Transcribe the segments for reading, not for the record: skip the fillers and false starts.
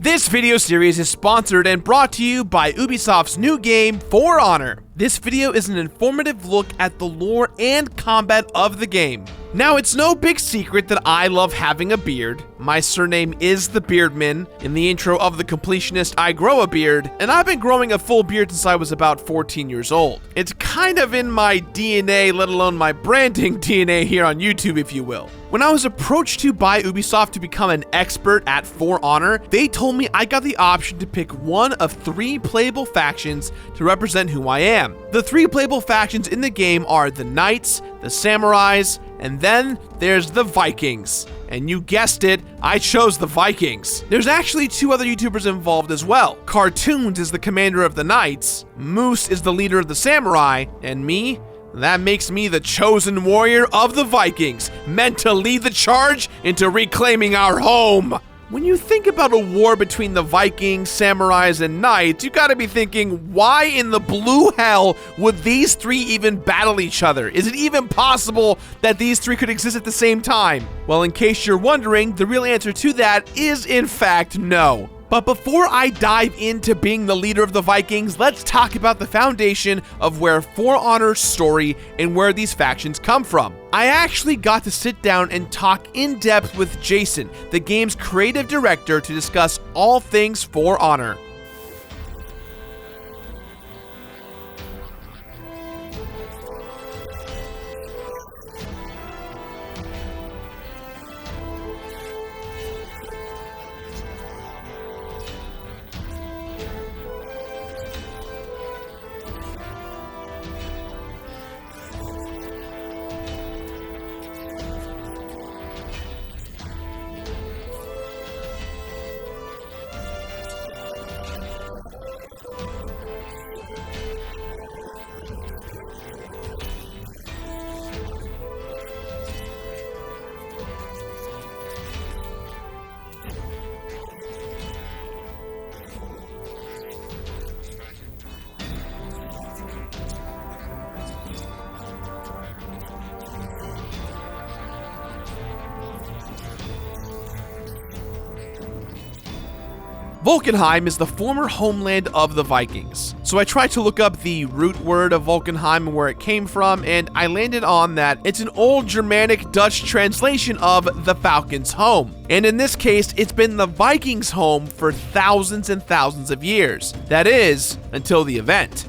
This video series is sponsored and brought to you by Ubisoft's new game, For Honor. This video is an informative look at the lore and combat of the game. Now, it's no big secret that I love having a beard. My surname is the Beardman. In the intro of The Completionist, I grow a beard, and I've been growing a full beard since I was about 14 years old. It's kind of in my DNA, let alone my branding DNA here on YouTube, if you will. When I was approached to by Ubisoft to become an expert at For Honor, they told me I got the option to pick one of 3 playable factions to represent who I am. The 3 playable factions in the game are the Knights, the Samurais, and then there's the Vikings. And you guessed it, I chose the Vikings. There's actually 2 other YouTubers involved as well. Cartoons is the commander of the Knights, Moose is the leader of the Samurai, and me? That makes me the chosen warrior of the Vikings, meant to lead the charge into reclaiming our home. When you think about a war between the Vikings, Samurais, and Knights, you gotta be thinking, why in the blue hell would these 3 even battle each other? Is it even possible that these 3 could exist at the same time? Well, in case you're wondering, the real answer to that is in fact no. But before I dive into being the leader of the Vikings, let's talk about the foundation of where For Honor's story and where these factions come from. I actually got to sit down and talk in depth with Jason, the game's creative director, to discuss all things For Honor. Vulcanheim is the former homeland of the Vikings. So I tried to look up the root word of Vulcanheim and where it came from, and I landed on that it's an old Germanic Dutch translation of the Falcon's home. And in this case, it's been the Vikings' home for thousands and thousands of years. That is, until the event.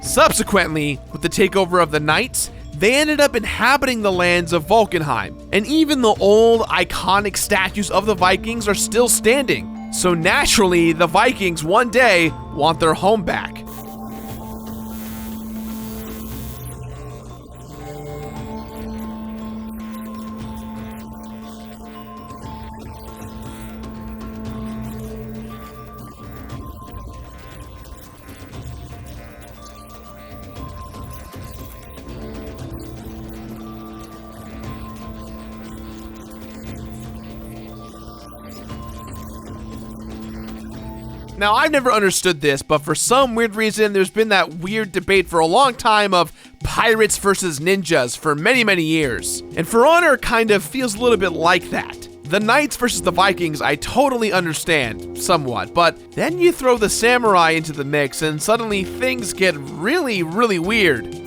Subsequently, with the takeover of the Knights, they ended up inhabiting the lands of Vulcanheim, and even the old, iconic statues of the Vikings are still standing. So naturally, the Vikings one day want their home back. Now, I've never understood this, but for some weird reason, there's been that weird debate for a long time of pirates versus ninjas for many, many years. And For Honor kind of feels a little bit like that. The Knights versus the Vikings, I totally understand, somewhat, but then you throw the Samurai into the mix and suddenly things get really, really weird.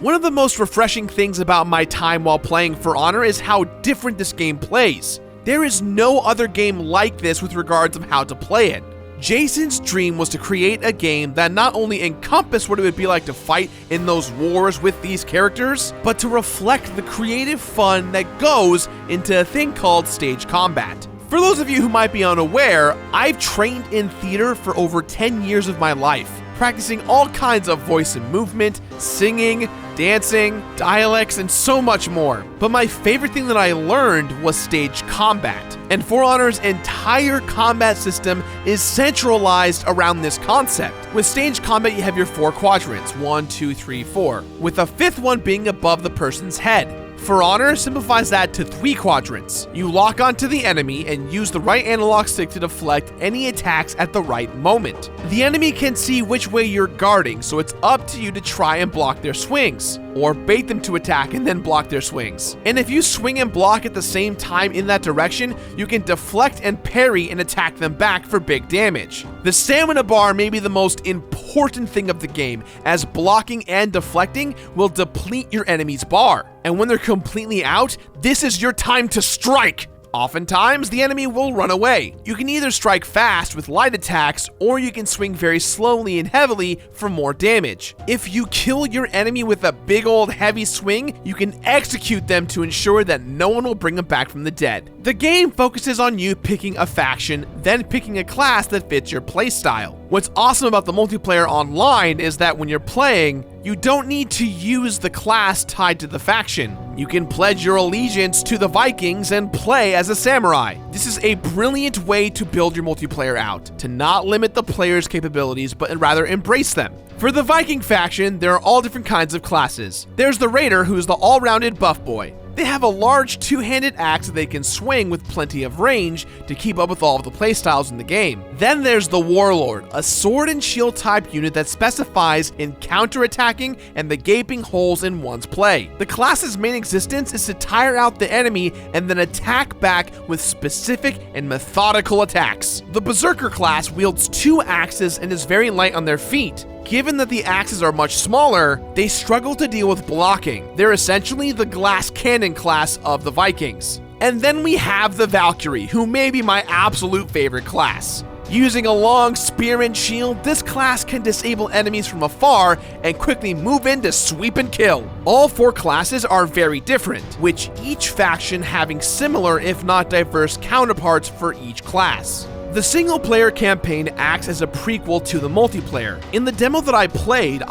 One of the most refreshing things about my time while playing For Honor is how different this game plays. There is no other game like this with regards of how to play it. Jason's dream was to create a game that not only encompassed what it would be like to fight in those wars with these characters, but to reflect the creative fun that goes into a thing called stage combat. For those of you who might be unaware, I've trained in theater for over 10 years of my life, practicing all kinds of voice and movement, singing, dancing, dialects, and so much more. But my favorite thing that I learned was stage combat, and For Honor's entire combat system is centralized around this concept. With stage combat, you have your 4 quadrants, 1, 2, 3, 4, with a 5th one being above the person's head. For Honor simplifies that to 3 quadrants. You lock onto the enemy and use the right analog stick to deflect any attacks at the right moment. The enemy can see which way you're guarding, so it's up to you to try and block their swings, or bait them to attack and then block their swings. And if you swing and block at the same time in that direction, you can deflect and parry and attack them back for big damage. The stamina bar may be the most important thing of the game, as blocking and deflecting will deplete your enemy's bar. And when they're completely out, this is your time to strike! Oftentimes, the enemy will run away. You can either strike fast with light attacks, or you can swing very slowly and heavily for more damage. If you kill your enemy with a big old heavy swing, you can execute them to ensure that no one will bring them back from the dead. The game focuses on you picking a faction, then picking a class that fits your playstyle. What's awesome about the multiplayer online is that when you're playing, you don't need to use the class tied to the faction. You can pledge your allegiance to the Vikings and play as a samurai. This is a brilliant way to build your multiplayer out, to not limit the player's capabilities, but rather embrace them. For the Viking faction, there are all different kinds of classes. There's the Raider, who's the all-rounded buff boy. They have a large two-handed axe that they can swing with plenty of range to keep up with all of the playstyles in the game. Then there's the Warlord, a sword and shield type unit that specifies in counterattacking and the gaping holes in one's play. The class's main existence is to tire out the enemy and then attack back with specific and methodical attacks. The Berserker class wields 2 axes and is very light on their feet. Given that the axes are much smaller, they struggle to deal with blocking. They're essentially the glass cannon class of the Vikings. And then we have the Valkyrie, who may be my absolute favorite class. Using a long spear and shield, this class can disable enemies from afar and quickly move in to sweep and kill. All 4 classes are very different, with each faction having similar if not diverse counterparts for each class. The single-player campaign acts as a prequel to the multiplayer. In the demo that I played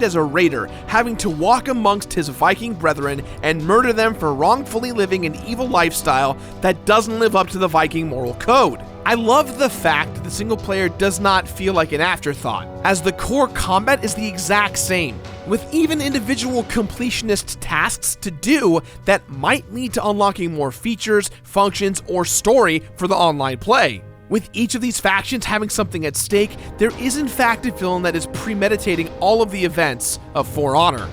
as a raider, having to walk amongst his Viking brethren and murder them for wrongfully living an evil lifestyle that doesn't live up to the Viking moral code. I love the fact that the single player does not feel like an afterthought, as the core combat is the exact same, with even individual completionist tasks to do that might lead to unlocking more features, functions, or story for the online play. With each of these factions having something at stake, there is in fact a villain that is premeditating all of the events of For Honor.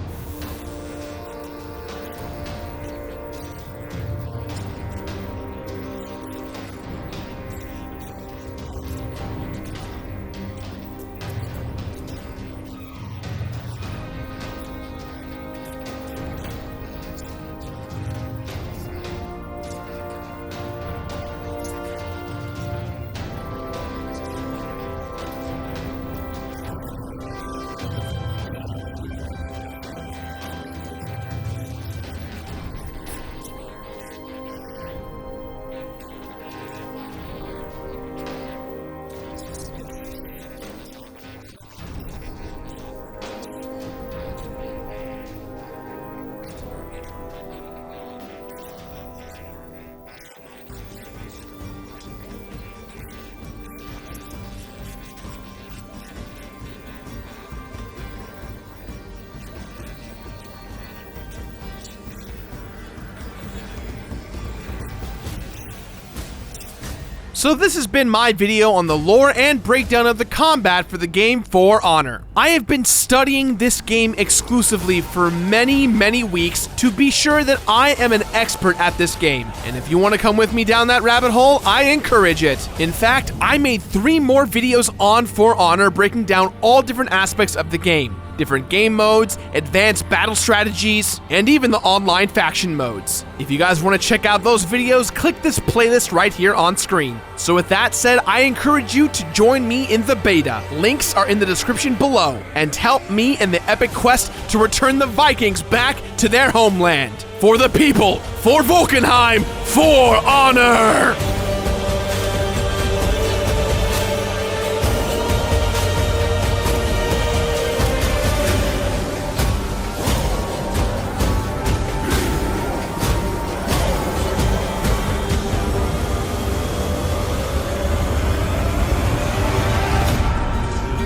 So this has been my video on the lore and breakdown of the combat for the game For Honor. I have been studying this game exclusively for many weeks to be sure that I am an expert at this game. And if you want to come with me down that rabbit hole, I encourage it. In fact, I made 3 more videos on For Honor breaking down all different aspects of the game. different game modes, advanced battle strategies, and even the online faction modes. If you guys want to check out those videos, click this playlist right here on screen. So with that said, I encourage you to join me in the beta. Links are in the description below, and help me in the epic quest to return the Vikings back to their homeland. For the people, for Vulcanheim, for honor!